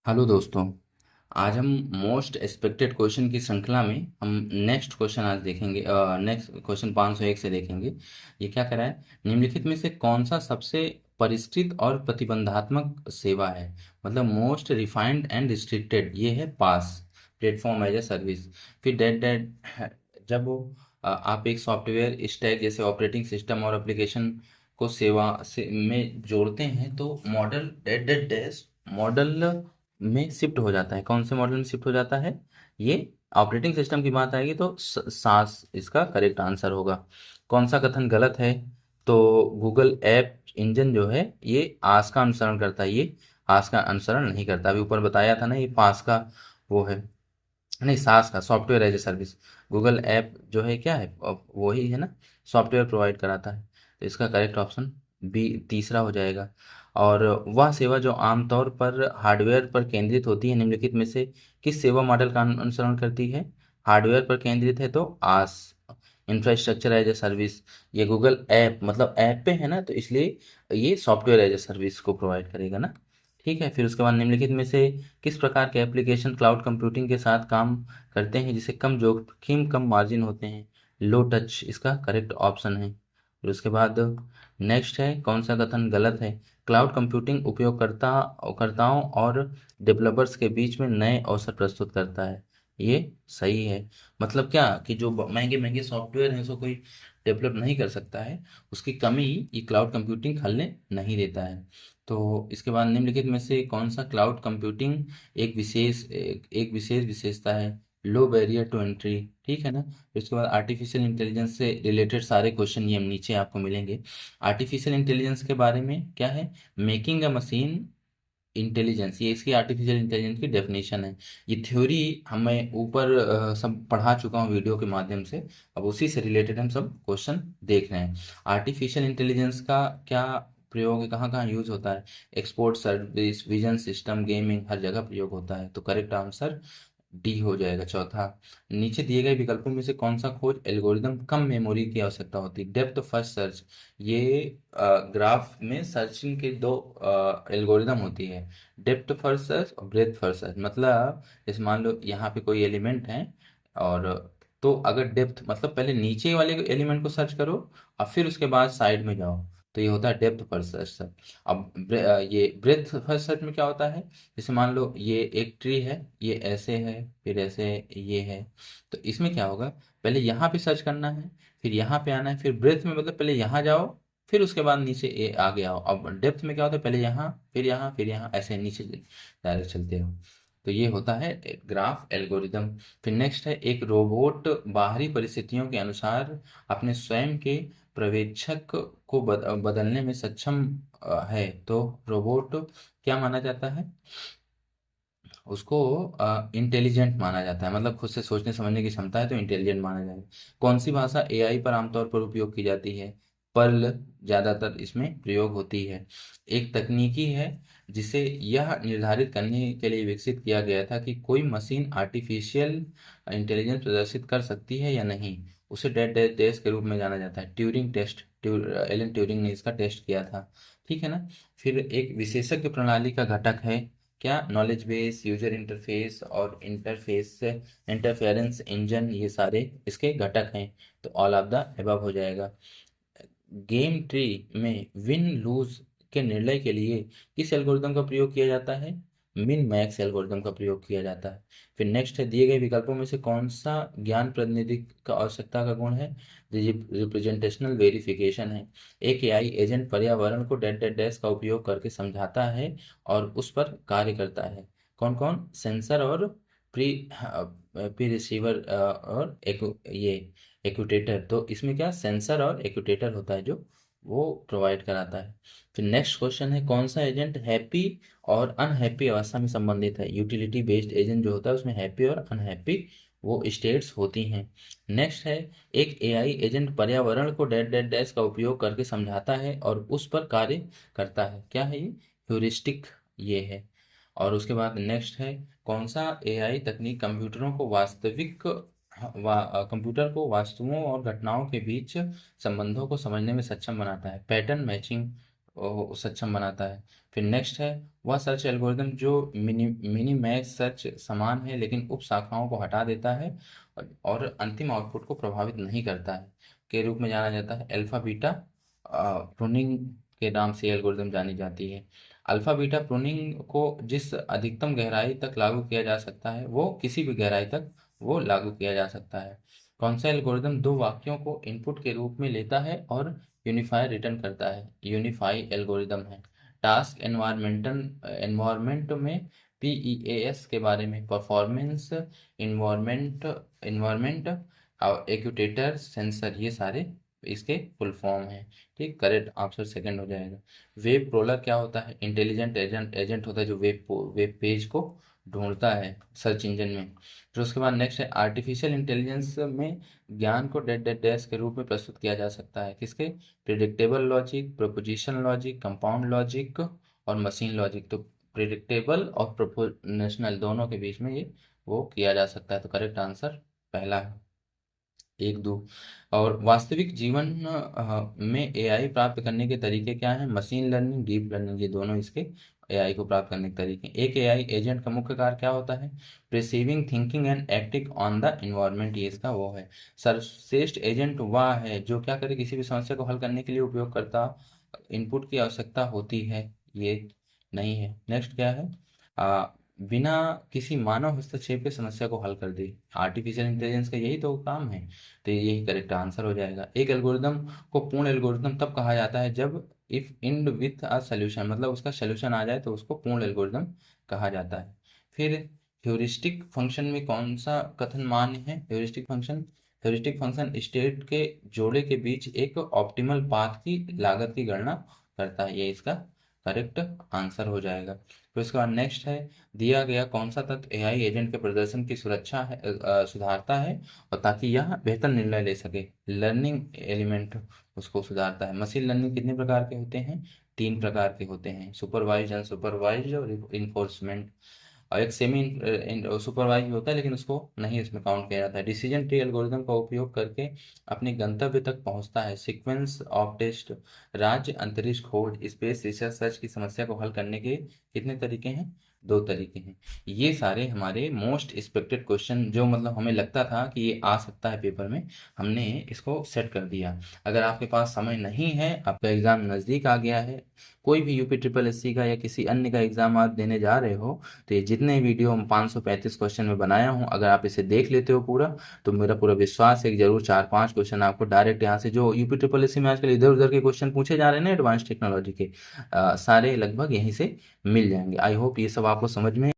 Hello दोस्तों। आज हम मोस्ट एक्सपेक्टेड क्वेश्चन की श्रृंखला में हम नेक्स्ट क्वेश्चन आज देखेंगे। नेक्स्ट क्वेश्चन 501 से देखेंगे। ये क्या कह रहा है, निम्नलिखित में से कौन सा सबसे परिष्कृत और प्रतिबंधात्मक सेवा है। मतलब मोस्ट रिफाइंड एंड रिस्ट्रिक्टेड ये है PaaS platform as a service. फिर डेट डेट जब आप एक सॉफ्टवेयर स्टैक जैसे ऑपरेटिंग सिस्टम और एप्लीकेशन को सेवा से में जोड़ते हैं तो मॉडल डेट डेट डैश मॉडल में शिफ्ट हो जाता है। कौन से मॉडल में शिफ्ट हो जाता है? ये ऑपरेटिंग सिस्टम की बात आएगी तो सास इसका करेक्ट आंसर होगा। कौन सा कथन गलत है? तो गूगल ऐप इंजन जो है ये आस का अनुसरण करता है, ये आस का अनुसरण नहीं करता। अभी ऊपर बताया था ना, ये पास का वो है, नहीं सास का software as a service. Google app जो है क्या है, वही है ना, सॉफ्टवेयर प्रोवाइड कराता है। तो इसका करेक्ट ऑप्शन बी तीसरा हो जाएगा। और वह सेवा जो आमतौर पर हार्डवेयर पर केंद्रित होती है निम्नलिखित में से किस सेवा मॉडल का अनुसरण करती है? हार्डवेयर पर केंद्रित है तो आस इंफ्रास्ट्रक्चर एज ए सर्विस। ये गूगल ऐप मतलब ऐप पे है ना, तो इसलिए ये सॉफ्टवेयर एज ए सर्विस को प्रोवाइड करेगा ना। ठीक है, फिर उसके बाद निम्नलिखित में से किस प्रकार के एप्लीकेशन क्लाउड कंप्यूटिंग के साथ काम करते हैं जिसे कम जोखिम कम मार्जिन होते हैं? लो टच इसका करेक्ट ऑप्शन है। फिर उसके बाद नेक्स्ट है, कौन सा कथन गलत है? क्लाउड कंप्यूटिंग उपयोगकर्ताओं और डेवलपर्स के बीच में नए अवसर प्रस्तुत करता है। ये सही है। मतलब क्या कि जो महंगे महंगे सॉफ्टवेयर हैं उसको कोई डेवलप नहीं कर सकता है, उसकी कमी ये क्लाउड कंप्यूटिंग हलने नहीं देता है। तो इसके बाद निम्नलिखित में से कौन सा क्लाउड कंप्यूटिंग एक विशेष विशेषता है? लो बैरियर टू एंट्री। ठीक है ना। फिर उसके बाद आर्टिफिशियल इंटेलिजेंस से रिलेटेड सारे क्वेश्चन ये नीचे आपको मिलेंगे। आर्टिफिशियल इंटेलिजेंस के बारे में क्या है? मेकिंग अ मशीन इंटेलिजेंस, ये इसकी आर्टिफिशियल इंटेलिजेंस की डेफिनेशन है। ये थ्योरी हमें ऊपर सब पढ़ा चुका हूँ वीडियो के माध्यम से। अब उसी से रिलेटेड हम सब क्वेश्चन देख रहे हैं। आर्टिफिशियल इंटेलिजेंस का क्या प्रयोग है, कहाँ कहाँ यूज होता है? Export service, vision system, gaming, हर जगह प्रयोग होता है। तो करेक्ट आंसर डी हो जाएगा चौथा। नीचे दिए गए विकल्पों में से कौन सा खोज एल्गोरिदम कम मेमोरी की आवश्यकता होती है? Depth first search. ये ग्राफ में सर्चिंग के दो एल्गोरिदम होती है, डेप्थ फर्स्ट सर्च और ब्रेथ फर्स्ट सर्च। मतलब जैसे मान लो यहाँ पे कोई एलिमेंट है, और तो अगर डेप्थ मतलब पहले नीचे वाले एलिमेंट को सर्च करो और फिर उसके बाद साइड में जाओ, तो ये होता है डेप्थ फर्स्ट सर्च। अब ये ब्रेथ फर्स्ट सर्च में क्या होता है? जैसे मान लो ये एक ट्री है, ये ऐसे है, फिर ऐसे ये है, तो इसमें क्या होगा, पहले यहाँ पे सर्च करना है, फिर यहाँ पे आना है, फिर ब्रेथ में मतलब पहले यहाँ जाओ, फिर उसके बाद नीचे आगे आओ। अब डेप्थ में क्या होता है, पहले यहाँ फिर यहाँ फिर यहाँ, ऐसे नीचे डायरेक्ट चलते हो। तो ये होता है ग्राफ एल्गोरिदम। फिर नेक्स्ट है, एक रोबोट बाहरी परिस्थितियों के अनुसार अपने स्वयं के पर्यवेक्षक को बदलने में सक्षम है, तो रोबोट क्या माना जाता है? उसको इंटेलिजेंट माना जाता है, मतलब खुद से सोचने समझने की क्षमता है तो इंटेलिजेंट माना जाएगा। कौन सी भाषा एआई पर आमतौर पर उपयोग की जाती है? पर्ल ज़्यादातर इसमें प्रयोग होती है। एक तकनीकी है जिसे यह निर्धारित करने के लिए विकसित किया गया था कि कोई मशीन आर्टिफिशियल इंटेलिजेंस प्रदर्शित कर सकती है या नहीं। उसे डेड टेस्ट के रूप में जाना जाता है, ट्यूरिंग टेस्ट। एलन ट्यूरिंग ने इसका टेस्ट किया था। ठीक है ना। फिर एक विशेषज्ञ प्रणाली का घटक है क्या? नॉलेज बेस, यूजर इंटरफेस और इंटरफेरेंस इंजन, ये सारे इसके घटक हैं। तो ऑल ऑफ द अबव हो जाएगा। गेम ट्री में विन लूज के निर्णय के लिए किस एल्गोरिदम का प्रयोग किया जाता है? मिन मैक्स एल्गोरिदम का प्रयोग किया जाता है। फिर नेक्स्ट है, दिए गए विकल्पों में से कौन सा ज्ञान प्रतिनिधि का आवश्यकता का गुण है? रिप्रेजेंटेशनल वेरिफिकेशन है। एक एआई एजेंट पर्यावरण को डैट डैट डैश का उपयोग करके समझाता है और उस पर कार्य करता है। कौन कौन? सेंसर और प्री प्री रिसीवर और ये एक्यूटेटर। तो इसमें क्या सेंसर और एक्यूटेटर होता है जो वो प्रोवाइड कराता है। फिर नेक्स्ट क्वेश्चन है, कौन सा एजेंट हैप्पी और अनहैप्पी अवस्था में संबंधित है? यूटिलिटी बेस्ड एजेंट जो होता है उसमें हैप्पी और अनहैप्पी वो स्टेट्स होती हैं। नेक्स्ट है, एक एआई एजेंट पर्यावरण को डैट डैट डैश का उपयोग करके समझाता है और उस पर कार्य करता है। क्या है ये? ह्यूरिस्टिक ये है। और उसके बाद नेक्स्ट है, कौन सा एआई तकनीक कंप्यूटर को वास्तुओं और घटनाओं के बीच संबंधों को समझने में सक्षम बनाता है? पैटर्न मैचिंग सक्षम बनाता है। फिर नेक्स्ट है वह सर्च एल्गोरिदम जो मिनी मैच सर्च समान है लेकिन उप शाखाओं को हटा देता है और अंतिम आउटपुट को प्रभावित नहीं करता है के रूप में जाना जाता है। अल्फा बीटा प्रूनिंग के नाम से एल्गोरिदम जानी जाती है। अल्फा बीटा प्रूनिंग को जिस अधिकतम गहराई तक लागू किया जा सकता है वो किसी भी गहराई तक वो लागू किया जा सकता है। कौन सा एल्गोरिदम दो वाक्यों को इनपुट के रूप में लेता है और यूनिफायर रिटर्न करता है? यूनिफाई एल्गोरिदम है। टास्क एनवायरमेंट में पीईएएस के बारे में परफॉर्मेंस इन्वायरमेंट इन्वायरमेंट और एक्यूटेटर सेंसर ये सारे इसके फुल फॉर्म है। ठीक, करेक्ट आंसर सेकंड हो जाएगा। वेब प्रोलर क्या होता है? इंटेलिजेंट एजेंट होता है जो वेब पेज को ढूंढता है सर्च इंजन में। फिर उसके बाद नेक्स्ट है आर्टिफिशियल इंटेलिजेंस में ज्ञान को डेट डेट डैश के रूप में प्रस्तुत किया जा सकता है किसके? Predictable logic, proposition logic, compound logic और मशीन लॉजिक। तो प्रिडिक्टेबल और प्रोपोर्शनल दोनों के बीच में ये वो किया जा सकता है। तो करेक्ट आंसर पहला है। एक दो। और वास्तविक जीवन में एआई प्राप्त करने के तरीके क्या हैं? मशीन लर्निंग, डीप लर्निंग, ये दोनों इसके एआई को प्राप्त करने के तरीके। एक एआई एजेंट का मुख्य कार्य क्या होता है? Receiving, thinking and acting on the environment, ये इसका वो है। सर्वश्रेष्ठ एजेंट वह है जो क्या करे? किसी भी समस्या को हल करने के लिए उपयोगकर्ता इनपुट की आवश्यकता होती है, ये नहीं है। नेक्स्ट क्या है? आ, बिना किसी मानव हस्तक्षेप के समस्या को हल कर दे। आर्टिफिशियल इंटेलिजेंस का यही तो काम है। तो यही करेक्ट आंसर हो जाएगा। एक एल्गोरिदम को पूर्ण एल्गोरिदम तब कहा जाता है जब if end with a solution, मतलब उसका सोल्यूशन आ जाए तो उसको पूर्ण एल्गोरिदम कहा जाता है। फिर ह्यूरिस्टिक फंक्शन में कौन सा कथन मान्य है? ह्यूरिस्टिक फंक्शन स्टेट के जोड़े के बीच एक ऑप्टिमल पाथ की लागत की गणना करता है, ये इसका करेक्ट आंसर हो जाएगा। फिर उसके बाद नेक्स्ट है दिया गया कौन सा तत्व एआई एजेंट के प्रदर्शन की सुरक्षा है सुधारता है और ताकि यह बेहतर निर्णय ले सके? लर्निंग एलिमेंट उसको सुधारता है। मशीन लर्निंग कितने प्रकार के होते हैं? तीन प्रकार के होते हैं, सुपरवाइज, अनसुपरवाइज और इन्फोर्समेंट। और एक सेमी सुपरवाइज होता है लेकिन उसको नहीं इसमें काउंट किया जाता है। डिसीजन ट्री एल्गोरिदम का उपयोग करके अपने गंतव्य तक पहुंचता है। सीक्वेंस ऑफ टेस्ट, राज्य, अंतरिक्ष खोज, स्पेस रिसर्च सर्च की समस्या को हल करने के कितने तरीके हैं? दो तरीके हैं। ये सारे हमारे मोस्ट एक्सपेक्टेड क्वेश्चन जो मतलब हमें लगता था कि ये आ सकता है पेपर में, हमने इसको सेट कर दिया। अगर आपके पास समय नहीं है, आपका एग्जाम नज़दीक आ गया है, कोई भी यूपी ट्रिपल एससी का या किसी अन्य का एग्जाम आप देने जा रहे हो, तो ये जितने वीडियो हम 535 क्वेश्चन में बनाया हूँ, अगर आप इसे देख लेते हो पूरा, तो मेरा पूरा विश्वास है कि जरूर 4-5 क्वेश्चन आपको डायरेक्ट यहाँ से जो यूपी ट्रिपल एससी में आजकल इधर उधर के क्वेश्चन पूछे जा रहे हैं ना एडवांस टेक्नोलॉजी के, सारे लगभग यहीं से मिल जाएंगे। आई होप ये सब आपको समझ में